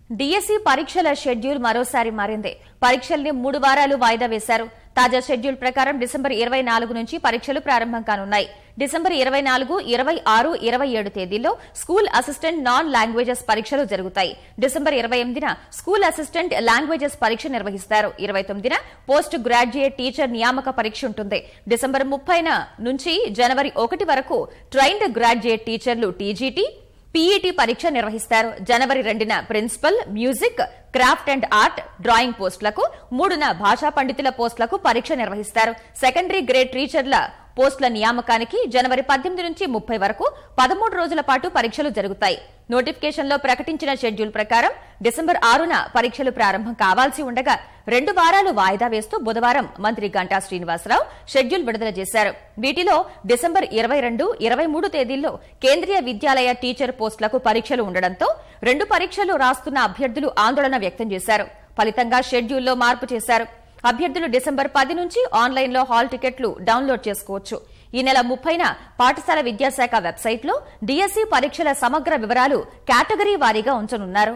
DSC పరీక్షల schedule మరోసారి మారింది. పరీక్షల్ని 3 వారాలు వాయిదా వేశారు. తాజా షెడ్యూల్ ప్రకారం డిసెంబర్ 24 నుంచి పరీక్షలు ప్రారంభం కానున్నాయి. డిసెంబర్ 24, 26, 27 తేదీల్లో స్కూల్ అసిస్టెంట్ నాన్ లాంగ్వేజెస్ పరీక్షలు జరుగుతాయి. డిసెంబర్ 28న స్కూల్ అసిస్టెంట్ లాంగ్వేజెస్ పరీక్ష నిర్వహిస్తారు. 29న పోస్ట్ గ్రాడ్యుయేట్ టీచర్ నియామక పరీక్ష ఉంటుంది. డిసెంబర్ 30న నుంచి జనవరి 1 వరకు ట్రైన్డ్ గ్రాడ్యుయేట్ టీచర్లు టీజీటీ, పీఈటీ పరీక్ష నిర్వహిస్తారు. జనవరి 2న principal, music, craft and art, drawing పోస్టులకు, 3న భాషా పండితుల పోస్టులకు పరీక్ష నిర్వహిస్తారు. సెకండరీ గ్రేడ్ టీచర్ల పోస్టుల నియామకానికి జనవరి 18 నుంచి 30 వరకు 13 రోజుల పాటు పరీక్షలు జరుగుతాయి. నోటిఫికేషన్లో ప్రకటించిన షెడ్యూల్ ప్రకారం డిసెంబర్ 6న పరీక్షలు ప్రారంభం కావాల్సి ఉండగా 2 వారాలు వాయిదా వేస్తూ బుధవారం మంత్రి గంటా శ్రీనివాసరావు షెడ్యూల్ విడుదల చేశారు. వీటిలో డిసెంబర్ 22, 23 తేదీల్లో కేంద్రీయ విద్యాలయ టీచర్ పోస్టులకు పరీక్షలు ఉండడంతో 2 పరీక్షలు రాస్తున్న అభ్యర్థులు ఆందోళన వ్యక్తం చేశారు. ఫలితంగా షెడ్యూల్లో మార్పు చేశారు. అభ్యర్థులు డిసెంబర్ 10 నుంచి ఆన్లైన్లో హాల్ టికెట్లు డౌన్లోడ్ చేసుకోవచ్చు. ఈ నెల 30న పాఠశాల విద్యాశాఖ వెబ్సైట్లో డిఎస్సి పరీక్షల సమగ్ర వివరాలు కేటగిరీ వారీగా ఉంచనున్నారు.